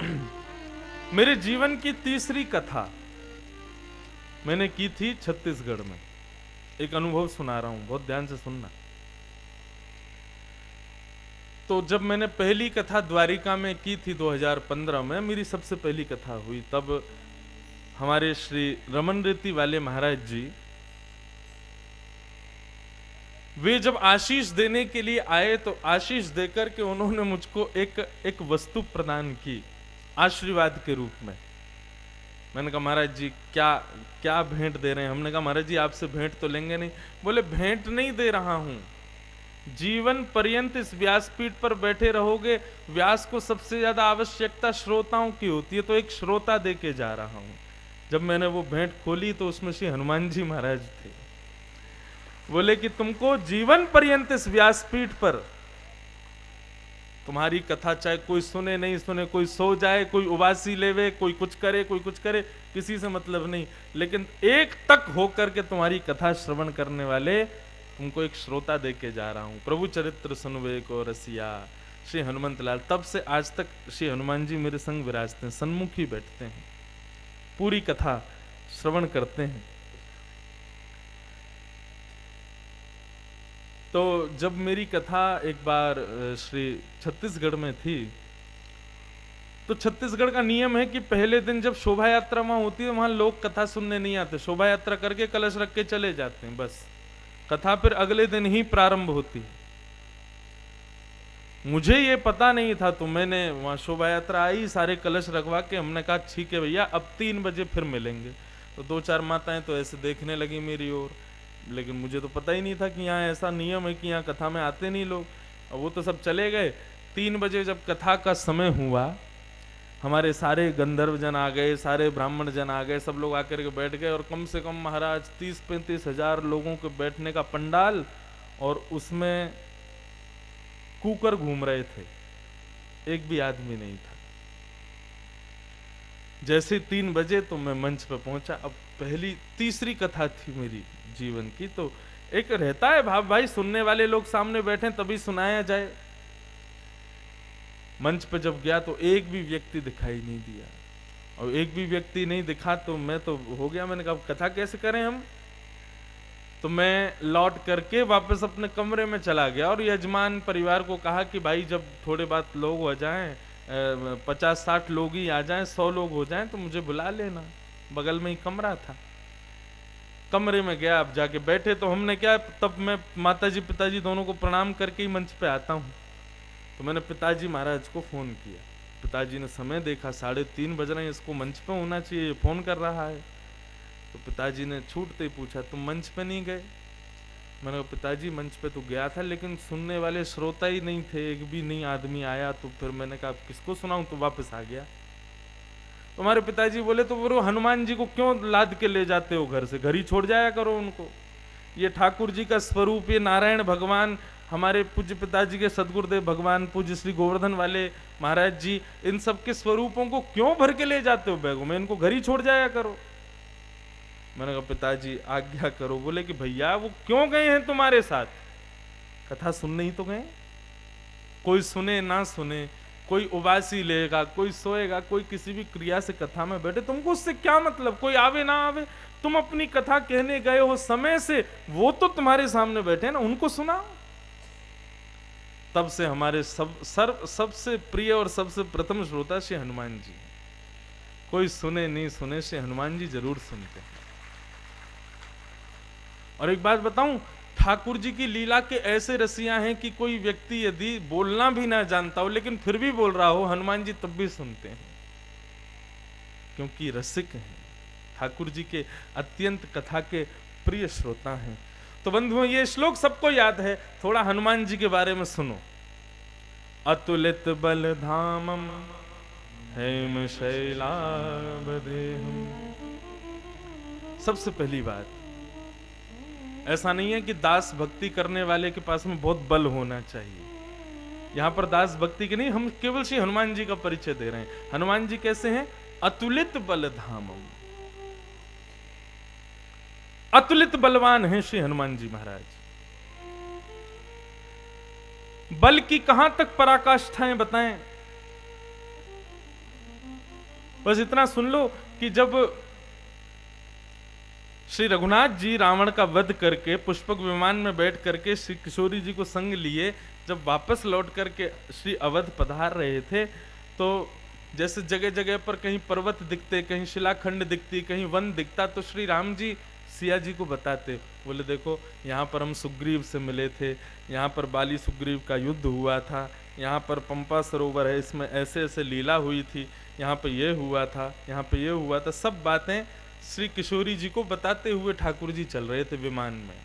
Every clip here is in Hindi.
मेरे जीवन की तीसरी कथा मैंने की थी छत्तीसगढ़ में। एक अनुभव सुना रहा हूं, बहुत ध्यान से सुनना। तो जब मैंने पहली कथा द्वारिका में की थी 2015 में, मेरी सबसे पहली कथा हुई, तब हमारे श्री रमन रेती वाले महाराज जी वे जब आशीष देने के लिए आए तो आशीष देकर के उन्होंने मुझको एक वस्तु प्रदान की आशीर्वाद के रूप में। मैंने कहा महाराज जी क्या क्या भेंट दे रहे हैं? हमने कहा महाराज जी आपसे भेंट तो लेंगे नहीं। बोले भेंट नहीं दे रहा हूं, जीवन पर्यंत इस व्यासपीठ पर बैठे रहोगे। व्यास को सबसे ज्यादा आवश्यकता श्रोताओं की होती है, तो एक श्रोता दे के जा रहा हूं। जब मैंने वो भेंट खोली तो उसमें श्री हनुमान जी महाराज थे। बोले कि तुमको जीवन पर्यंत इस व्यासपीठ पर तुम्हारी कथा चाहे कोई सुने नहीं सुने, कोई सो जाए, कोई उबासी लेवे, कोई कुछ करे, कोई कुछ करे, किसी से मतलब नहीं, लेकिन एक तक होकर के तुम्हारी कथा श्रवण करने वाले तुमको एक श्रोता दे के जा रहा हूं। प्रभु चरित्र सुनवे को रसिया श्री हनुमंत लाल। तब से आज तक श्री हनुमान जी मेरे संग विराजते हैं, सन्मुख ही बैठते हैं, पूरी कथा श्रवण करते हैं। तो जब मेरी कथा एक बार श्री छत्तीसगढ़ में थी, तो छत्तीसगढ़ का नियम है कि पहले दिन जब शोभा यात्रा वहां होती है, वहां लोग कथा सुनने नहीं आते, शोभा यात्रा करके कलश रख के चले जाते हैं, बस कथा फिर अगले दिन ही प्रारंभ होती है। मुझे ये पता नहीं था, तो मैंने वहां शोभा यात्रा आई, सारे कलश रखवा के हमने कहा ठीक है भैया अब 3 बजे फिर मिलेंगे। तो 2-4 माताएं तो ऐसे देखने लगी मेरी ओर, लेकिन मुझे तो पता ही नहीं था कि यहाँ ऐसा नियम है कि यहाँ कथा में आते नहीं लोग। और वो तो सब चले गए। 3 बजे जब कथा का समय हुआ, हमारे सारे गंधर्व जन आ गए, सारे ब्राह्मण जन आ गए, सब लोग आकर के बैठ गए। और कम से कम महाराज 30-35 हजार लोगों के बैठने का पंडाल, और उसमें कुकर घूम रहे थे, एक भी आदमी नहीं था। जैसे 3 बजे तो मैं मंच पर पहुंचा। अब पहली तीसरी कथा थी मेरी जीवन की, तो एक रहता है भाव भाई सुनने वाले लोग सामने बैठे तभी सुनाया जाए। मंच पे जब गया तो एक भी व्यक्ति दिखाई नहीं दिया, और एक भी व्यक्ति नहीं दिखा तो मैं तो हो गया। मैंने कहा कथा कैसे करें हम? तो मैं लौट करके वापस अपने कमरे में चला गया और यजमान परिवार को कहा कि भाई जब थोड़े बात लोग हो जाएं, 50-60 लोग ही आ जाएं, 100 लोग हो जाएं तो मुझे बुला लेना। बगल में ही कमरा था, कमरे में गया। अब जाके बैठे तो हमने क्या, तब मैं माताजी पिताजी दोनों को प्रणाम करके ही मंच पे आता हूँ। तो मैंने पिताजी महाराज को फोन किया। पिताजी ने समय देखा, 3:30 बज रहे हैं, इसको मंच पे होना चाहिए, फोन कर रहा है। तो पिताजी ने छूटते ही पूछा तुम मंच पे नहीं गए? मैंने कहा पिताजी मंच पे तो गया था, लेकिन सुनने वाले श्रोता ही नहीं थे, एक भी नहीं आदमी आया। तो फिर मैंने कहा किसको सुनाऊं, तो वापस आ गया। तो हमारे पिताजी बोले तो वो हनुमान जी को क्यों लाद के ले जाते हो घर से, घर ही छोड़ जाया करो उनको। ये ठाकुर जी का स्वरूप, ये नारायण भगवान, हमारे पूज्य पिताजी के सदगुरुदेव भगवान पूज्य श्री गोवर्धन वाले महाराज जी, इन सब के स्वरूपों को क्यों भर के ले जाते हो बैगों में, इनको घर ही छोड़ जाया करो। मैंने कहा पिताजी आज्ञा करो। बोले कि भैया वो क्यों गए हैं तुम्हारे साथ, कथा सुनने ही तो गए। कोई सुने ना सुने, कोई उबासी लेगा, कोई सोएगा, कोई किसी भी क्रिया से कथा में बैठे, तुमको उससे क्या मतलब, कोई आवे ना आवे, तुम अपनी कथा कहने गए हो समय से, वो तो तुम्हारे सामने बैठे ना, उनको सुनाओ। तब से हमारे सबसे प्रिय और सबसे प्रथम श्रोता श्री हनुमान जी। कोई सुने नहीं सुने, श्री हनुमान जी जरूर सुनते हैं। और एक बात बताऊं, ठाकुर जी की लीला के ऐसे रसिया हैं कि कोई व्यक्ति यदि बोलना भी ना जानता हो लेकिन फिर भी बोल रहा हो, हनुमान जी तब भी सुनते हैं, क्योंकि रसिक हैं, ठाकुर जी के अत्यंत कथा के प्रिय श्रोता हैं। तो बंधुओं ये श्लोक सबको याद है, थोड़ा हनुमान जी के बारे में सुनो। अतुलित बल धामम हेम शैलावदेहम। सबसे पहली बात, ऐसा नहीं है कि दास भक्ति करने वाले के पास में बहुत बल होना चाहिए। यहां पर दास भक्ति के नहीं, हम केवल श्री हनुमान जी का परिचय दे रहे हैं। हनुमान जी कैसे हैं? अतुलित बल धामम, अतुलित बलवान हैं श्री हनुमान जी महाराज। बल की कहां तक पराकाष्ठाएं बताएं। बस इतना सुन लो कि जब श्री रघुनाथ जी रावण का वध करके पुष्पक विमान में बैठ करके श्री किशोरी जी को संग लिए जब वापस लौट करके श्री अवध पधार रहे थे, तो जैसे जगह जगह पर कहीं पर्वत दिखते, कहीं शिलाखंड दिखती, कहीं वन दिखता, तो श्री राम जी सिया जी को बताते, बोले देखो यहाँ पर हम सुग्रीव से मिले थे, यहाँ पर बाली सुग्रीव का युद्ध हुआ था, यहाँ पर पंपा सरोवर है, इसमें ऐसे ऐसे लीला हुई थी, यहाँ पे ये हुआ था, यहाँ पे ये हुआ था। सब बातें श्री किशोरी जी को बताते हुए ठाकुर जी चल रहे थे विमान में।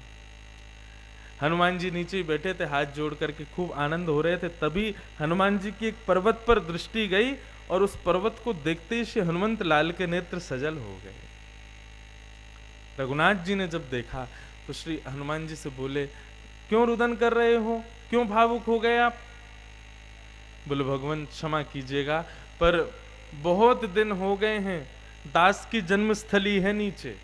हनुमान जी नीचे बैठे थे, हाथ जोड़ करके खूब आनंद हो रहे थे। तभी हनुमान जी की एक पर्वत पर दृष्टि गई और उस पर्वत को देखते ही श्री हनुमंत लाल के नेत्र सजल हो गए। रघुनाथ जी ने जब देखा तो श्री हनुमान जी से बोले, क्यों रुदन कर रहे हो, क्यों भावुक हो गए आप? बोले भगवान क्षमा कीजिएगा, पर बहुत दिन हो गए हैं, दास की जन्मस्थली है नीचे,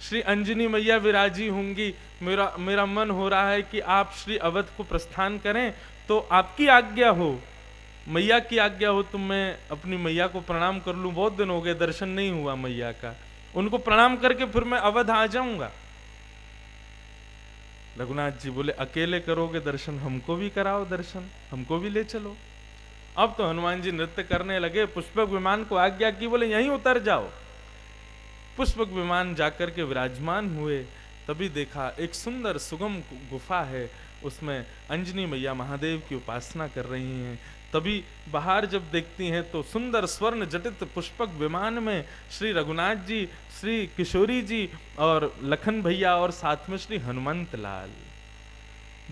श्री अंजनी मैया विराजी होंगी, मेरा मन हो रहा है कि आप श्री अवध को प्रस्थान करें, तो आपकी आज्ञा हो, मैया की आज्ञा हो तो मैं अपनी मैया को प्रणाम कर लूं। बहुत दिन हो गए, दर्शन नहीं हुआ मैया का, उनको प्रणाम करके फिर मैं अवध आ जाऊंगा। रघुनाथ जी बोले, अकेले करोगे दर्शन, हमको भी कराओ दर्शन, हमको भी ले चलो। अब तो हनुमान जी नृत्य करने लगे, पुष्पक विमान को आज्ञा की, बोले यहीं उतर जाओ। पुष्पक विमान जाकर के विराजमान हुए, तभी देखा एक सुंदर सुगम गुफा है, उसमें अंजनी मैया महादेव की उपासना कर रही हैं। तभी बाहर जब देखती हैं तो सुंदर स्वर्ण जटित पुष्पक विमान में श्री रघुनाथ जी, श्री किशोरी जी और लखन भैया और साथ में श्री हनुमंत लाल।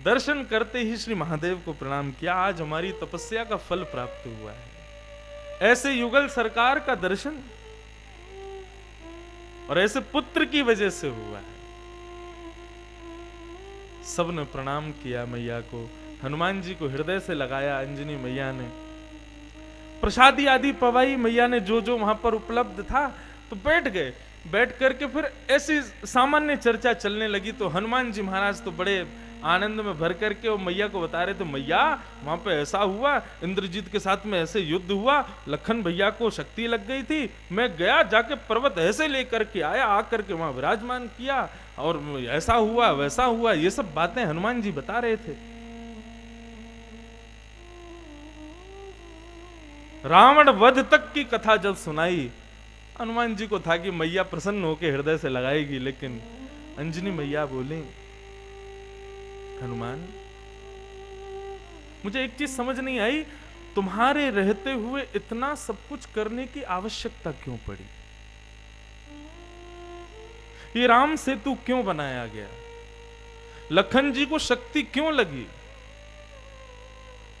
दर्शन करते ही श्री महादेव को प्रणाम किया, आज हमारी तपस्या का फल प्राप्त हुआ है। ऐसे युगल सरकार का दर्शन और ऐसे पुत्र की वजह से हुआ है। सबने प्रणाम किया मैया को, हनुमान जी को हृदय से लगाया अंजनी मैया ने, प्रसादी आदि पवाई मैया ने, जो जो वहां पर उपलब्ध था, तो बैठ गए। बैठ करके फिर ऐसी सामान्य चर्चा चलने लगी। तो हनुमान जी महाराज तो बड़े आनंद में भर करके वो मैया को बता रहे थे, मैया वहां पे ऐसा हुआ, इंद्रजीत के साथ में ऐसे युद्ध हुआ, लखन भैया को शक्ति लग गई थी, मैं गया जाके पर्वत ऐसे लेकर के आया, आकर के वहां विराजमान किया, और ऐसा हुआ वैसा हुआ। ये सब बातें हनुमान जी बता रहे थे। रावण वध तक की कथा जब सुनाई, हनुमान जी को था कि मैया प्रसन्न होकर हृदय से लगाएगी, लेकिन अंजनी मैया बोली, हनुमान मुझे एक चीज समझ नहीं आई, तुम्हारे रहते हुए इतना सब कुछ करने की आवश्यकता क्यों पड़ी? ये राम सेतु क्यों बनाया गया? लखन जी को शक्ति क्यों लगी?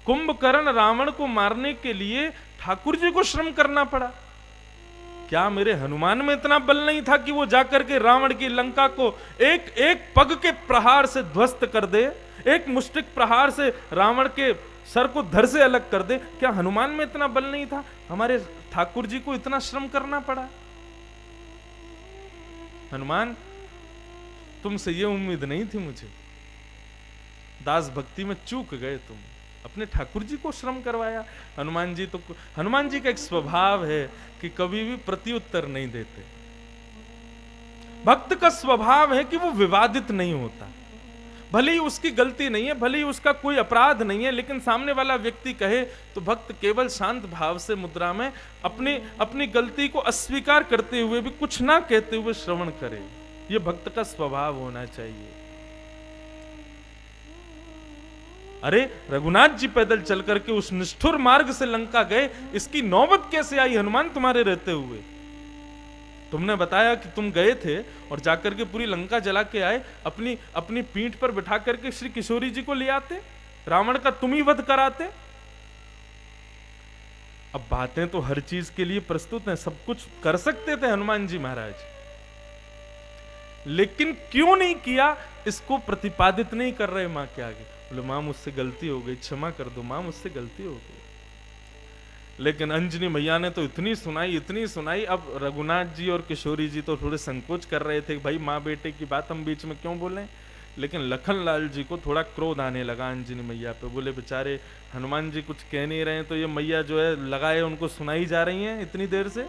कुंभकर्ण रावण को मारने के लिए ठाकुर जी को श्रम करना पड़ा। क्या मेरे हनुमान में इतना बल नहीं था कि वो जाकर के रावण की लंका को एक एक पग के प्रहार से ध्वस्त कर दे, एक मुष्टिक प्रहार से रावण के सर को धड़ से अलग कर दे? क्या हनुमान में इतना बल नहीं था? हमारे ठाकुर जी को इतना श्रम करना पड़ा। हनुमान, तुमसे ये उम्मीद नहीं थी मुझे, दास भक्ति में चूक गए तुम, अपने ठाकुर जी को श्रम करवाया। हनुमान जी का एक स्वभाव है कि कभी भी प्रत्युत्तर नहीं देते। भक्त का स्वभाव है कि वो विवादित नहीं होता, भले ही उसकी गलती नहीं है, भले ही उसका कोई अपराध नहीं है, लेकिन सामने वाला व्यक्ति कहे तो भक्त केवल शांत भाव से मुद्रा में अपनी गलती को अस्वीकार करते हुए भी, कुछ ना कहते हुए श्रवण करे। ये भक्त का स्वभाव होना चाहिए। अरे रघुनाथ जी पैदल चल करके उस निष्ठुर मार्ग से लंका गए, इसकी नौबत कैसे आई हनुमान तुम्हारे रहते हुए? तुमने बताया कि तुम गए थे और जाकर के पूरी लंका जला के आए, अपनी पीठ पर बिठा करके श्री किशोरी जी को ले आते, रावण का तुम ही वध कराते। अब बातें तो हर चीज के लिए प्रस्तुत हैं, सब कुछ कर सकते थे हनुमान जी महाराज, लेकिन क्यों नहीं किया इसको प्रतिपादित नहीं कर रहे मां के आगे। बोले मां मुझसे गलती हो गई, क्षमा कर दो मां, मुझसे गलती हो गई। लेकिन अंजनी मैया ने तो इतनी सुनाई। अब रघुनाथ जी और किशोरी जी तो थोड़े संकोच कर रहे थे, भाई माँ बेटे की बात हम बीच में क्यों बोलें, लेकिन लखनलाल जी को थोड़ा क्रोध आने लगा अंजनी मैया पे। बोले बेचारे हनुमान जी कुछ कह नहीं रहे हैं, तो ये मैया जो है लगाए उनको सुनाई जा रही हैं इतनी देर से।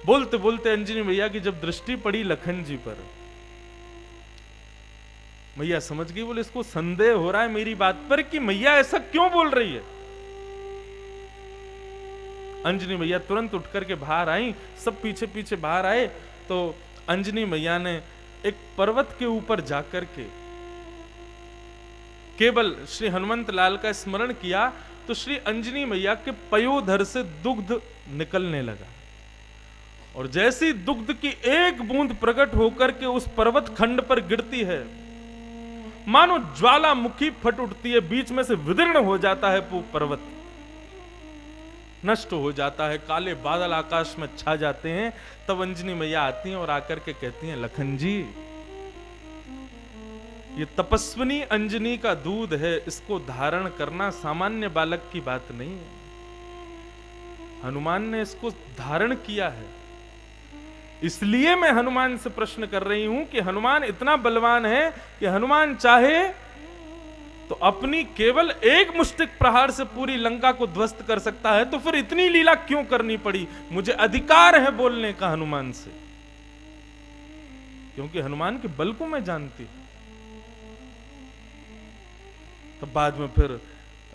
बोलते बोलते अंजनी मैया की जब दृष्टि पड़ी लखन जी पर, मैया समझ गई। बोले इसको संदेह हो रहा है मेरी बात पर कि मैया ऐसा क्यों बोल रही है। अंजनी मैया तुरंत उठ करके बाहर आई, सब पीछे पीछे बाहर आए। तो अंजनी मैया ने एक पर्वत के ऊपर जाकर के केवल श्री हनुमंत लाल का स्मरण किया, तो श्री अंजनी मैया के पयोधर से दुग्ध निकलने लगा। और जैसी दुग्ध की एक बूंद प्रकट होकर के उस पर्वत खंड पर गिरती है, मानो ज्वालामुखी फट उठती है, बीच में से विदीर्ण हो जाता है वो पर्वत, नष्ट हो जाता है, काले बादल आकाश में छा जाते हैं। तब अंजनी मैया आती हैं और आकर के कहती हैं, लखन जी ये तपस्विनी अंजनी का दूध है, इसको धारण करना सामान्य बालक की बात नहीं है। हनुमान ने इसको धारण किया है, इसलिए मैं हनुमान से प्रश्न कर रही हूं कि हनुमान इतना बलवान है कि हनुमान चाहे तो अपनी केवल एक मुष्टिक प्रहार से पूरी लंका को ध्वस्त कर सकता है, तो फिर इतनी लीला क्यों करनी पड़ी। मुझे अधिकार है बोलने का हनुमान से, क्योंकि हनुमान के बल को मैं जानती हूं। तो बाद में फिर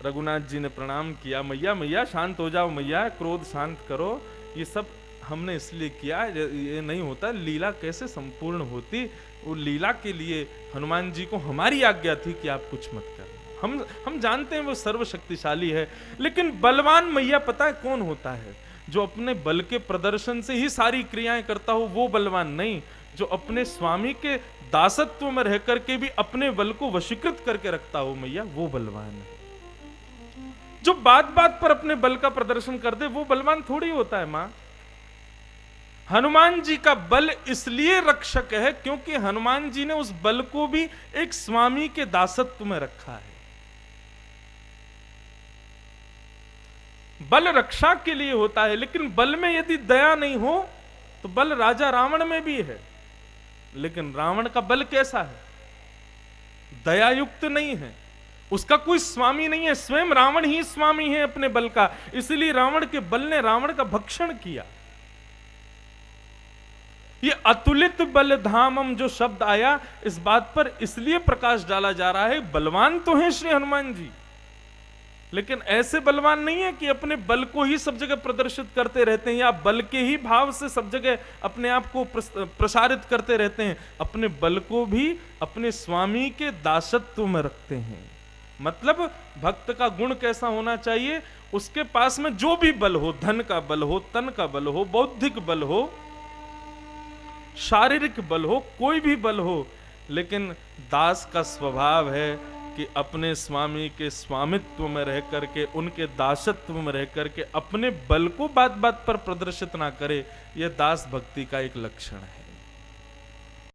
रघुनाथ जी ने प्रणाम किया, मैया मैया शांत हो जाओ, मैया क्रोध शांत करो, ये सब हमने इसलिए किया, ये नहीं होता, लीला कैसे संपूर्ण होती। वो लीला के लिए हनुमान जी को हमारी आज्ञा थी कि आप कुछ मत करें। हम जानते हैं वो सर्वशक्तिशाली है, लेकिन बलवान मैया पता है कौन होता है? जो अपने बल के प्रदर्शन से ही सारी क्रियाएं करता हो वो बलवान नहीं, जो अपने स्वामी के दासत्व में रह करके भी अपने बल को वशीकृत करके रखता हो मैया, वो बलवान है। जो बात बात पर अपने बल का प्रदर्शन कर दे वो बलवान थोड़ी होता है मां। हनुमान जी का बल इसलिए रक्षक है क्योंकि हनुमान जी ने उस बल को भी एक स्वामी के दासत्व में रखा है। बल रक्षा के लिए होता है, लेकिन बल में यदि दया नहीं हो तो बल राजा रावण में भी है, लेकिन रावण का बल कैसा है? दयायुक्त नहीं है, उसका कोई स्वामी नहीं है, स्वयं रावण ही स्वामी है अपने बल का। इसलिए रावण के बल ने रावण का भक्षण किया। ये अतुलित बल धामम जो शब्द आया, इस बात पर इसलिए प्रकाश डाला जा रहा है, बलवान तो हैं श्री हनुमान जी, लेकिन ऐसे बलवान नहीं है कि अपने बल को ही सब जगह प्रदर्शित करते रहते हैं या बल के ही भाव से सब जगह अपने आप को प्रसारित करते रहते हैं। अपने बल को भी अपने स्वामी के दासत्व में रखते हैं। मतलब भक्त का गुण कैसा होना चाहिए? उसके पास में जो भी बल हो, धन का बल हो, तन का बल हो, बौद्धिक बल हो, शारीरिक बल हो, कोई भी बल हो, लेकिन दास का स्वभाव है कि अपने स्वामी के स्वामित्व में रह करके, उनके दासत्व में रह करके अपने बल को बात बात पर प्रदर्शित ना करे। यह दास भक्ति का एक लक्षण है।